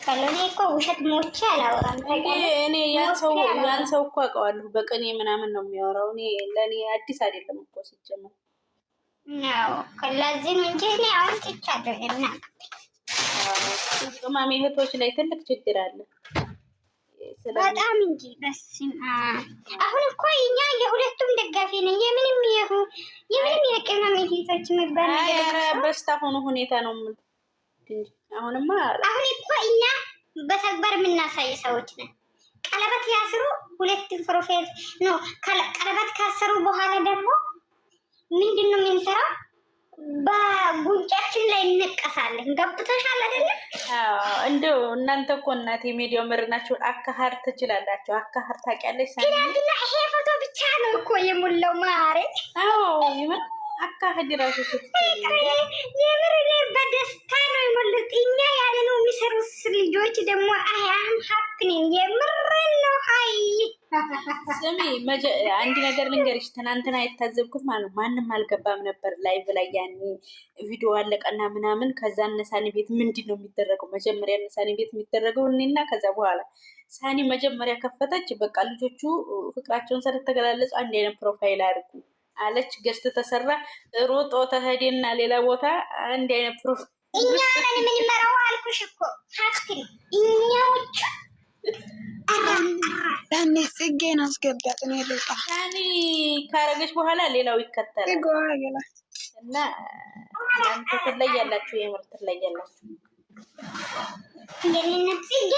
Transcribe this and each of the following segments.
እላችኋለሁ። እኔ እኮ ውሸት ሞቼ አላወራም። እኔ ያን ሰው እኮ አውቀዋለሁ። በቅኔ ምናምን ነው የሚያወራው። እኔ ለእኔ አዲስ አይደለም እኮ ሲጀመር ነው ከላዚህ ነው እንጂ እኔ አሁን ትቻለሁ። ቅማሜ እህቶች ላይ ትልቅ ችግር አለ በጣም እንጂ በስመ አብ። አሁን እኮ እኛ የሁለቱም ደጋፊ ነን። የምንም የቅመም እህቶች መባል በስታ ሆኖ ሁኔታ ነው። አሁንማ አሁን እኮ እኛ በተግባር የምናሳይ ሰዎች ነን። ቀለበት ያስሩ ሁለት ፕሮፌት ነው። ቀለበት ካሰሩ በኋላ ደግሞ ምንድን ነው የምንሰራው? በጉንጫችን ላይ እንነቀሳለን። ገብቶሻል አይደለ? እንደው እናንተ እኮ እናቴ ሚዲያው መርናችሁ አካሃር ትችላላችሁ። አካሃር ታውቂያለሽ? ትናንትና ይሄ ፎቶ ብቻ ነው እኮ የሞላው ማሬ። አካሄድ ራሱ የምር በደስታ ነው የሞሉት። እኛ ያለ ነው የሚሰሩት ልጆች ደግሞ አያም ሀፕኒን የምር ነው። ሀይ ስሚ አንድ ነገር ልንገርሽ። ትናንትና የታዘብኩት ማለት ማንም አልገባም ነበር ላይቭ ላይ ያኔ ቪዲዮ አለቀና ምናምን። ከዛ እነሳኒ ቤት ምንድን ነው የሚደረገው? መጀመሪያ እነሳኒ ቤት የሚደረገው እኔና ከዛ በኋላ ሳኒ መጀመሪያ ከፈተች። በቃ ልጆቹ ፍቅራቸውን ስለተገላለጹ አንድ አይነት ፕሮፋይል አድርጉ አለች። ገስት ተሰራ ሮጦ ተሄደና ሌላ ቦታ አንድ አይነት ፕሮፋይል እኛ ነን የምንመራው አልኩሽ እኮ ሀፍቲ እኛዎች ያኔ ጽጌን አስገባት ነው ልጣ ያኔ ካረገች በኋላ ሌላው ይከተላል እና እናንተ ትለያላችሁ። የምር ትለያላችሁ። እንደምን ጽጌ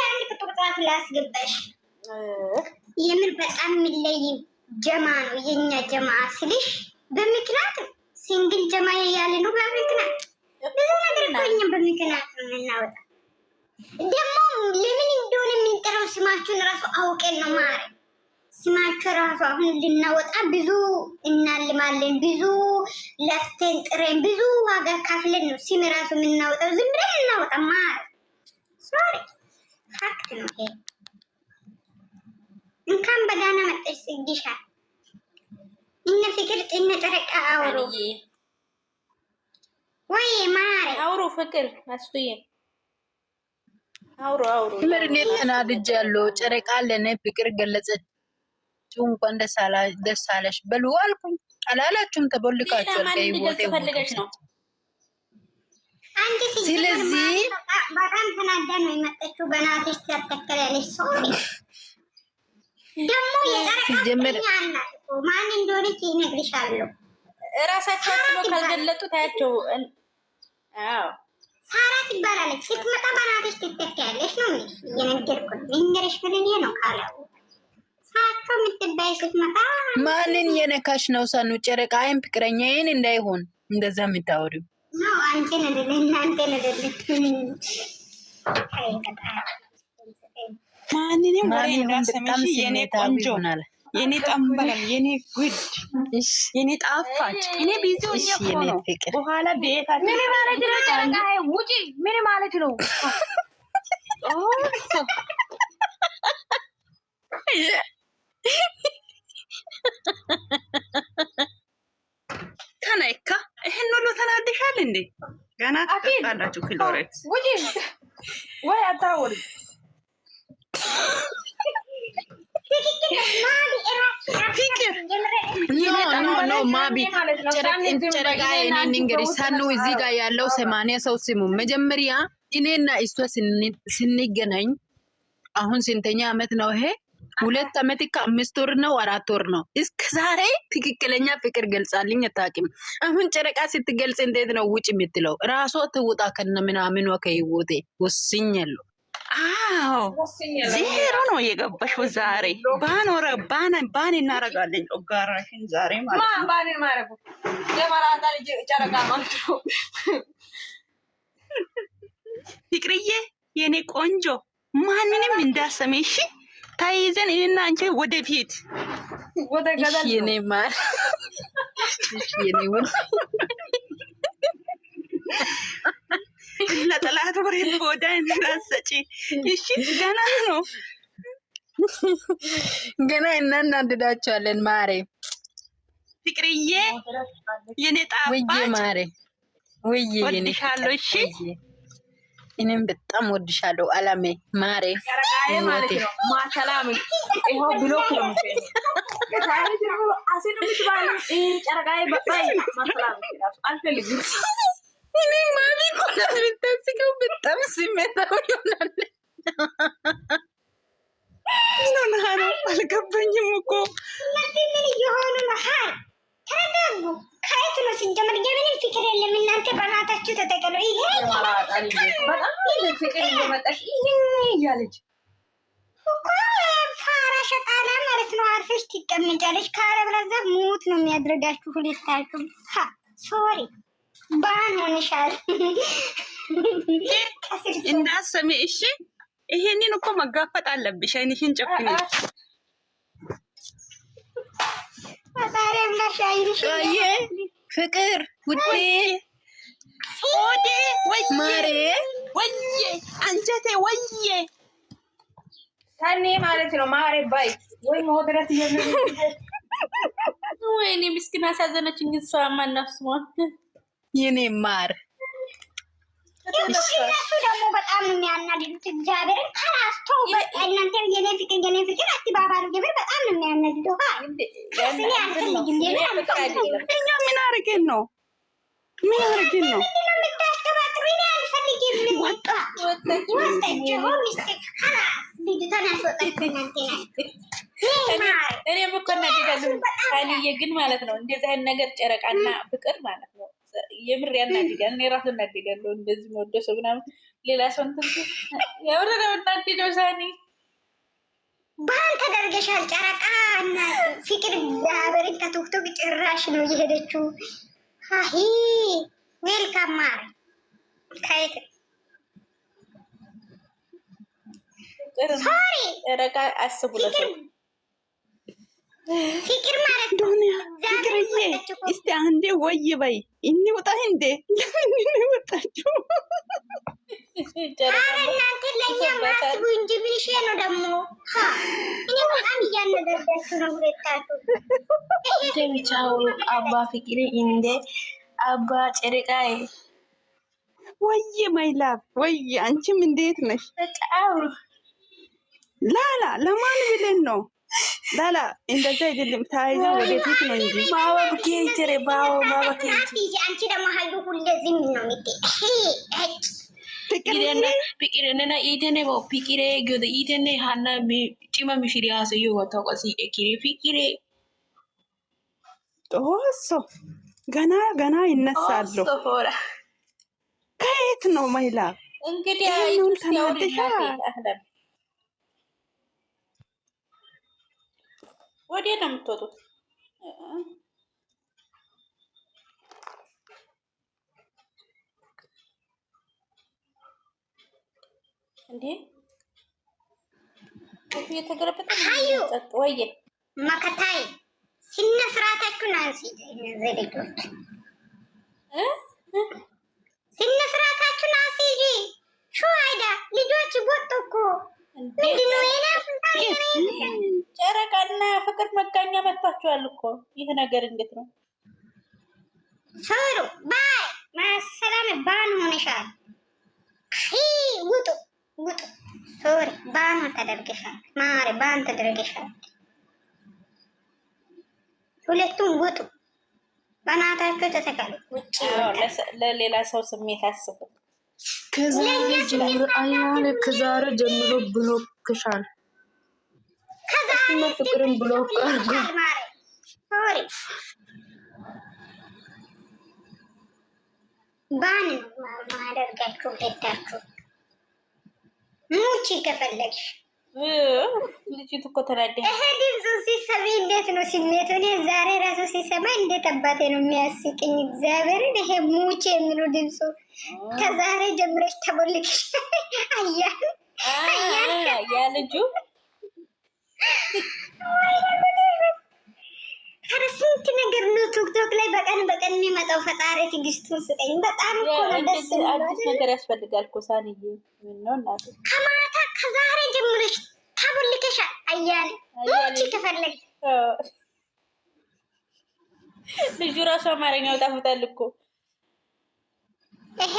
አንድ ቁጥጥራፍ ላስገባሽ የምር በጣም የሚለይ ጀማ ነው የኛ ጀማ ስልሽ በምክንያት ሲንግል ጀማ ያለ ነው። በምክንያት ብዙ ነገር ቆኛ በምክንያት ነው እናወጣ። ደግሞ ለምን እንደሆነ የምንጠራው ስማችሁን ራሱ አውቀን ነው ማረ ስማችሁ ራሱ አሁን ልናወጣ ብዙ እናልማለን። ብዙ ለፍተን ጥረን ብዙ ዋጋ ከፍለን ነው ስም ራሱ የምናወጣው። ዝም ብለን እናወጣ ማረ ሶሪ ፋክት ነው ይሄ። እንኳን በዳና መጣሽ ጽጌሻ። እነ ፍቅር እነ ጨረቃ አውሩ ወይ ማሪ አውሩ ፍቅር አስቱዬ አውሩ ምርኔ ተናድጅ ያለው ጨረቃ ለኔ ፍቅር ገለጸችው። እንኳን ደስ አለሽ በሉ አልኩኝ። አላላችሁም? ተቦልካችኋል። ከይወቴ ፈልገሽ ነው አንቺ ስለዚህ በጣም ተናዳ ነው የመጣችው። በናትሽ ተተከለለሽ ሶሪ ደግሞ የጨረቃ ማን እንደሆነች ይነግርሻለሁ። እራሳቸው አስበው ካልገለጡ ታያቸው። አዎ ሳራ ትባላለች። ስትመጣ በናትሽ ትተካያለሽ ነው የነገርኩት። ልንገርሽ ብለኔ ነው ካለው ሳቶ የምትባይ ስትመጣ ማንን የነካሽ ነው? ሳኑ ጨረቃዬን ፍቅረኛዬን እንዳይሆን እንደዛ የምታወሪው ነው አንቺን አይደለ እናንተ አይደለ ማንንም ወሬ እንዳሰምሽ የኔ ቆንጆ የኔ ጠንበላል የኔ ጉድ የኔ ጣፋጭ እኔ ቢዚ ሆኜ ነው። በኋላ ቤታ ምን ማለት ነው? ጨረቃዬ ውጪ ምን ማለት ነው? ተነካ ይሄን ሁሉ ተናድሻል እንዴ? ገና ታጣላችሁ ክሎሬት ውጪ ወይ አታውሪ ኖ ማቢ ጨረቃዬ እኔ እንግዲህ ሳኑ እዚህ ጋር ያለው 80 ሰው ስሙ። መጀመሪያ እኔና እሷ ስንገናኝ አሁን ስንተኛ አመት ነው ይሄ? 2 አመት ከ5 ወር ነው 4 ወር ነው። እስከ ዛሬ ትክክለኛ ፍቅር ገልጻልኝ አታውቅም። አሁን ጨረቃ ስትገልጽ እንዴት ነው ውጭ የምትለው? ራሷ ትውጣ ከነ ምናምን ከህይወቴ ወስኛለሁ። አዎ ዜሮ ነው የገባሽው ዛሬ። ባኖረ ባን እናረጋለን ኦጋራሽን ዛሬ ማለት ነው። ባን ማረጉ የማራታ ልጅ ጨረቃ ማለት ነው። ፍቅርዬ የኔ ቆንጆ ማንንም እንዳሰሜሽ ታይዘን እኔና አንቺ ወደፊት ወደ ገደል የኔ ማር የኔ ወል ለጠላት ወሬ ቦዳ እንዳሰጪ እሺ። ገና ነው ገና እናናድዳቸዋለን። ማሬ ፍቅርዬ የኔ ጣፋጭ ወይዬ ማሬ ወይዬ የኔ ወድሻለሁ። እሺ እኔም በጣም ወድሻለሁ አላሜ ማሬ ጨረቃዬ ማለት ነው። ማሰላም ይኸው ብሎክ ነው ጨረቃዬ በጣም ማሰላም አልፈልግም። እኔ ማሚ ኮላት ብታስቀው በጣም ስሜታዊ ይሆናል። ነው አልገባኝም እኮ እነዚህ ምን እየሆኑ ነው? ሀይ ተረጋጉ። ከየት ነው ሲጀመር? የምንም ፍቅር የለም። እናንተ በናታችሁ ተጠቀሉ። ይሄ በጣም ፍቅር እየመጣሽ እያለች እኮ ፋራ ሸቃላ ማለት ነው። አርፈሽ ትቀመጫለሽ። ካለበለዚያ ሞት ነው የሚያደርጋችሁ ሁለታችሁ። ሶሪ ባን ሆነሻል። እንዳሰሚ እሺ። ይሄንን እኮ መጋፈጥ አለብሽ። አይንሽን ጨፍኝ። ፈጣሪም ለሻይልሽ ፍቅር ውዴ ኦዴ ወይ ማሬ ወዬ አንጀቴ ወዬ ሰኔ ማለት ነው። ማሬ ባይ ወይ ሞድረት ወይኔ ምስኪን አሳዘነችኝ። እሷ ማናፍስሟ የኔ ማር እነሱ ደግሞ በጣም ነው የሚያናድዱት። እግዚአብሔርን ከራስቶ እናንተ የኔ ፍቅር አትባባሉ። ጀምር በጣም ነው የሚያናድደው። እኔ አልፈልግም። እኛ ምን አርገን ነው? ምን አርገን ነው? የምታስተባጥሩ? እኔ አልፈልግም። ልጅቷን ያስወጣች እናንተ ናችሁ። እኔም እኮ እናደዳለሁ። ካንዬ ግን ማለት ነው እንደዚህ አይነት ነገር ጨረቃና ፍቅር ማለት ነው የምር ያናድዳል። እኔ ራሱ እናደዳለሁ። እንደዚህ መወደሰ ምናምን ሌላ ሰው እንትን የወረደው እናደደው። ሳኒ ባል ተደርገሻል። ጨረቃ እና ፍቅር እግዚአብሔርን ከቶክቶክ ጭራሽ ነው እየሄደችው። ሀሂ ዌልካም ማር ከየት ሶሪ ጨረቃ አስቡ ለሰው ፍቅር ማለት ዱንያ ፍቅርዬ እስቲ አንዴ ወይ በይ እንውጣ። እንዴ ለምን ወጣችሁ? እናንተ ለእኛ ማስቡ እንጂ ብልሽ ነው ደግሞ። እኔ በጣም እያነደርዳችሁ ነው ሁለታችሁ። ብቻው አባ ፍቅር እንደ አባ ጨረቃዬ ወይ ማይላብ ወይ አንቺም እንዴት ነሽ? በጣም ላላ ለማን ብለን ነው? ላላ እንደዛ አይደለም። ታይዛ ወደፊት ነው እንጂ ማወቅ ይችላል። ማወቅ አንቺ ደግሞ ሀዩ ሁሌ ዝም ነው እንዴ? ፍቅርና ኢተኔ ፍቅሬ ገደ ኢተኔ ሃና ጭማ ምሽሪ ያሰዩ ወጣቆሲ እኪሪ ፍቅሬ ጦሶ ገና ይነሳሉ። ከየት ነው ማይላብ? እንግዲህ አይቱስ ያውሪና አህለም ወዴት ነው የምትወጡት? እንዴ የተገረበተ ወየ መከታይ ሲነ ስርዓታችሁን አንሲ። ዘዴቶች ሲነ ስርዓታችሁን አንሲ። ሹ አይዳ ልጆች ወጡ እኮ ምንድነው ጨረቃና ፍቅር መጋኛ መጥቷቸዋል እኮ። ይህ ነገር እንዴት ነው? ሶሩ ባይ ማሰላም ባን ሆነሻል። ውጡ ውጡ። ሶሪ ባን ተደርገሻል። ማሪ ባን ተደርገሻል። ሁለቱም ውጡ። በናታችሁ ተተካሉ። ውጪ ለሌላ ሰው ስሜት አስቡ። ከዛሬ ጀምሮ ብሎክሻል። ከዛ ፍቅርን ብሎክ አርጉ። ሶሪ ባን ማደርጋችሁ ሁለታችሁ ሙቺ ከፈለግሽ ልጅቱ እኮ ተናደ። ይሄ ድምፁ ሲሰሚ እንዴት ነው ስሜቱ? እኔ ዛሬ ራሱ ሲሰማ እንዴት አባቴ ነው የሚያስቅኝ። እግዚአብሔርን ይሄ ሙቺ የሚሉ ድምፁ ከዛሬ ጀምረሽ ተቦልክሽ ያ ልጁ ኧረ ስንት ነገር ነው ቲክቶክ ላይ በቀን የሚመጣው። ፈጣሪ ትዕግስቱን ስጠኝ። በጣም እኮ ነው ደስ የሚለው። አዲስ ነገር ያስፈልጋል እኮ ሳንዬ። ምን ነው እናቴ? ከማታ ከዛሬ ጀምረሽ ተቦልከሻል። አያሌ ሙቺ ከፈለግሽ ልጁ ራሱ አማርኛው ጣፍጣል እኮ። ይሄ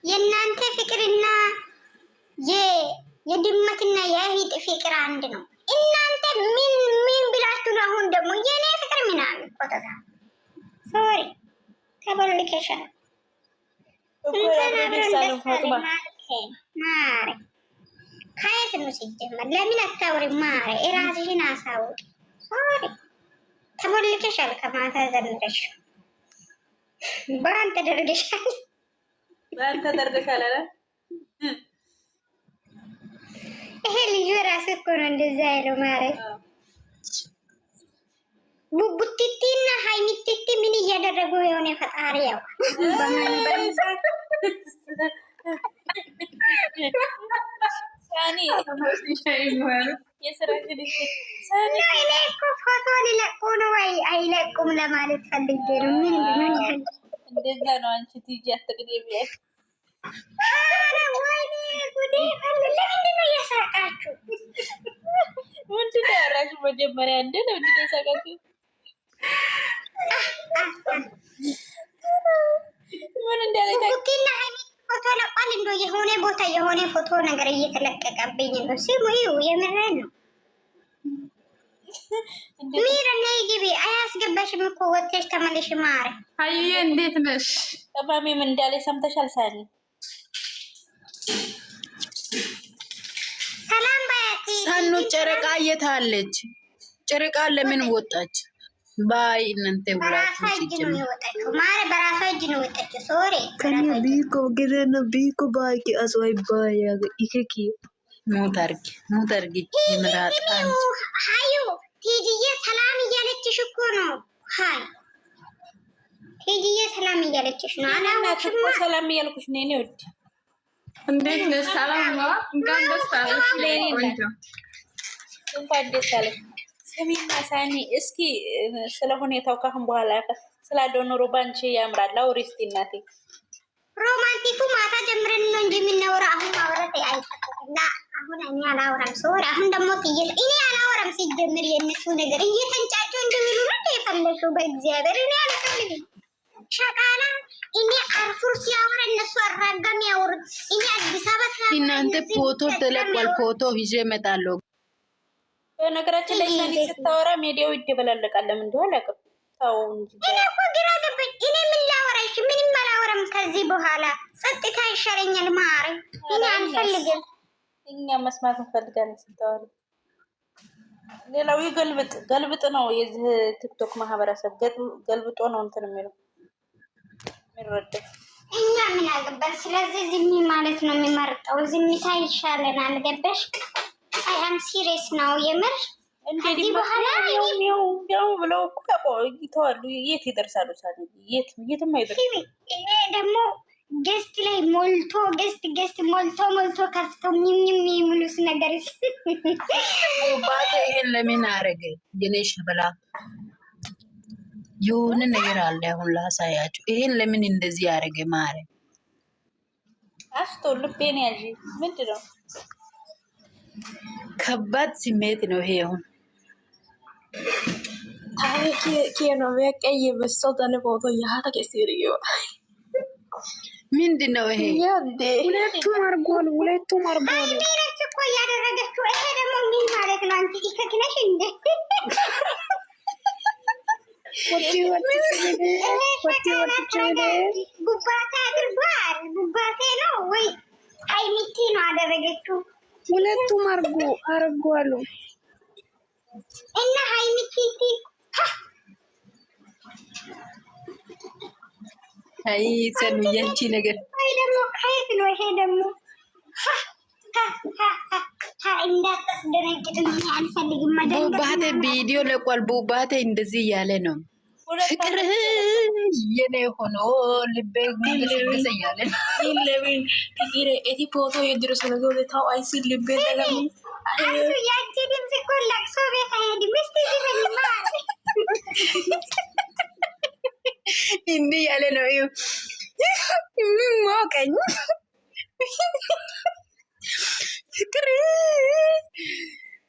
የእናንተ ፍቅርና የድመትና የእህት ፍቅር አንድ ነው። እናንተ ምን ብላችሁ ነው? አሁን ደግሞ የኔ ፍቅር ምናምን ቆጠታ ሶሪ ተበልከሻል። ማረ ከየት ነው ሲጀመር? ለምን አታውሪ? ማረ እራስሽን አሳውቂ። ሶሪ ተበልከሻል። ከማታ ዘንደሽ በአንተ ደርገሻል። በአንተ ደርገሻል አለ። ይሄ ልጅ ራሱ እኮ ነው እንደዛ ያለው። ማረ ቡቡቲቲና ሃይሚቲቲ ምን እያደረጉ የሆነ ፈጣሪ ያው ሳኒ የስራ ግድግድ ሳኒ እኔ እኮ ፎቶ ሊለቁ ነው ወይ አይለቁም ለማለት ፈልጌ ነው። ምን ያህል እንደዛ ነው። አንቺ ትይጂ አትቅደም። ኧረ ወይኔ ጉዴ! ለምንድን ነው እየሳቃችሁ? ምንድን ነው ያወራሽው? መጀመሪያ ምንድን ነው የሳቃችሁ? ምን እንዳለች ቡቡቲና ሃይሚ ፎቶ ለቋል። እንደው የሆነ ፎቶ ነገር እየተለቀቀብኝ ነው። ስሙ የምሬን ነው። ሚረና ይግቢ አያስገባሽም እኮ ወጥተሽ ተመለሽ። ማረ አዩዬ እንዴት ነሽ? ተማሚ ምን እንዳለች ሰምተሻል? ሳኒ ሰላም ባያቲ ሳኑ ጨረቃ የታለች? ጨረቃ ለምን ወጣች? ባይ እናንተ በራሷ እጅ ነው የወጣችው። ማረ በራሷ እጅ ነው የወጣችው። ሶሪ ከኔ ቢኮ ግረነ ቢኮ ባይኪ አስዋይ ባይ ይከኪ ሙታርጊ የምራጣ ሃዩ ቲጂዬ ሰላም እያለችሽ እኮ ነው። ሃይ ቲጂዬ ሰላም እያለችሽ ነው። አላማችሁ ሰላም እያልኩሽ ነው። እኔ ወድ እንዴት ነሽ? ሰላም ነው። እንኳን ደስ አለሽ። እንኳን ደስ አለሽ። ስሚና ሳኒ እስኪ ስለ ሁኔታው ካሁን በኋላ ስላለው ኑሮ ባንቺ ያምራል። አውሪ እስኪ እናቴ። ሮማንቲኩ ማታ ጀምረን ነው እንጂ የምናወራው አሁን ማውራት አይጠቅምና አሁን እኔ አላወራም። ሶሪ አሁን ደግሞ እኔ አላወራም። ሲጀምር የእነሱ ነገር እየተንጫጩ እንደሚሉ ነው የፈለሽው። በእግዚአብሔር እኔ አልፈልግም። ሸቃላ እኔ አርፉር ሲያወራ እነሱ አራጋም ያወሩት። እኔ አዲስ አበባ እናንተ ፎቶ ተለቋል። ፎቶ ይዤ እመጣለሁ። በነገራችን ላይ ሳኒ ስታወራ ሜዲያው ይደበላለቃል። ለምን እንደሆነ አላውቅም። ታው እንጂ እኔ እኮ ግራ ገባኝ። እኔ ምን ላወራሽ? ምንም አላወራም ከዚህ በኋላ ጸጥታ ይሻለኛል። ማሪ እኔ አንፈልግም። እኛ መስማት እንፈልጋለን ስታወራ። ሌላው ገልብጥ ነው። የዚህ ቲክቶክ ማህበረሰብ ገልብጦ ነው እንትን የሚለው የሚረዳው። እኛ ምን አገባን? ስለዚህ ዝም ማለት ነው የሚመርጠው። ዝምታ ይሻለናል። ገባሽ? አይ አም ሲሪየስ ነው የምር። ከዚህ በኋላ ያው ብለው እኮ ይተዋሉ። የት ይደርሳሉ? ሳኒ የትም አይደርሱም። ይሄ ደግሞ ገስት ላይ ገስት ሞልቶ ከፍቶ ምንም የሚሉስ ነገር ባቴ ይሄን ለምን አረገ? የኔ ሸበላ የሆነ ነገር አለ። አሁን ላሳያችሁ። ይሄን ለምን እንደዚህ ያደረገ? ማረ አስቶ ልቤን ያዥ። ምንድን ነው? ከባድ ስሜት ነው ይሄ። አሁን ታሪክ ነው በቀይ በሶተነ ፎቶ ያታ ከሲሪዮ ምንድን ነው ይሄ? ሁለቱም አርጓል። ሚረች እኮ እያደረገችው። ይሄ ደግሞ ምን ማለት ነው? አንቺ ይከክነሽ እንዴ? ጉባቴ አድርጓል። ጉባቴ ነው ወይ ሃይሚቲ ነው አደረገችው? ሁለቱም አርጓሉ እና ሃይሚቲ አይ ሰኑ ያንቺ ነገር አይ ደግሞ ከየት ነው ይሄ ደግሞ? እንዳታስደነግጥም አልፈልግም። ቡባቴ ቪዲዮ ለቋል። ቡባቴ እንደዚህ እያለ ነው ፍቅር የኔ ሆኖ ልቤ ገሰገሰ እያለ ለምን ፍቅር እቲ ፎቶ የድረስ ነገር ታው አይሲ ልቤ ተገኝ አሱ ያንቺ ድምጽ እኮ ለቅሶ ቤት አይሄድም። እስቲ ዝም ማለት እንዲህ ያለ ነው። ሞቀኝ ፍቅር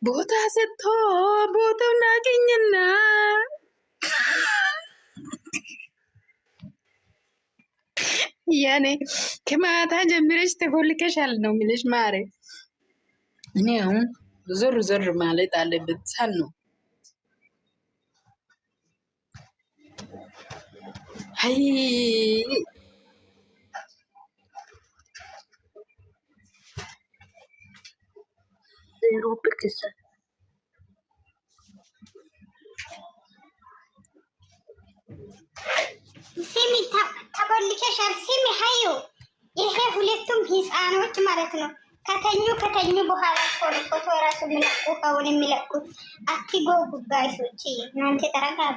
ቦታ ሰጥቶ ቦታውን አገኘና ያኔ ከማታ ጀምረሽ ተኮልከሻል ነው የሚልሽ ማሬ። እኔ አሁን ዞር ዞር ማለት አለበት ሳል ነው። አይ ሮብክስ ሲሚ ተኮልከሻል። ሲሚ ሀዩ ይሄ ሁለቱም ህፃኖች ማለት ነው። ከተኙ በኋላ ፎቶ ራሱ የሚለቁ ከሆነ የሚለቁት አትጎጉ ጋይሶች፣ እናንተ ተረጋጉ።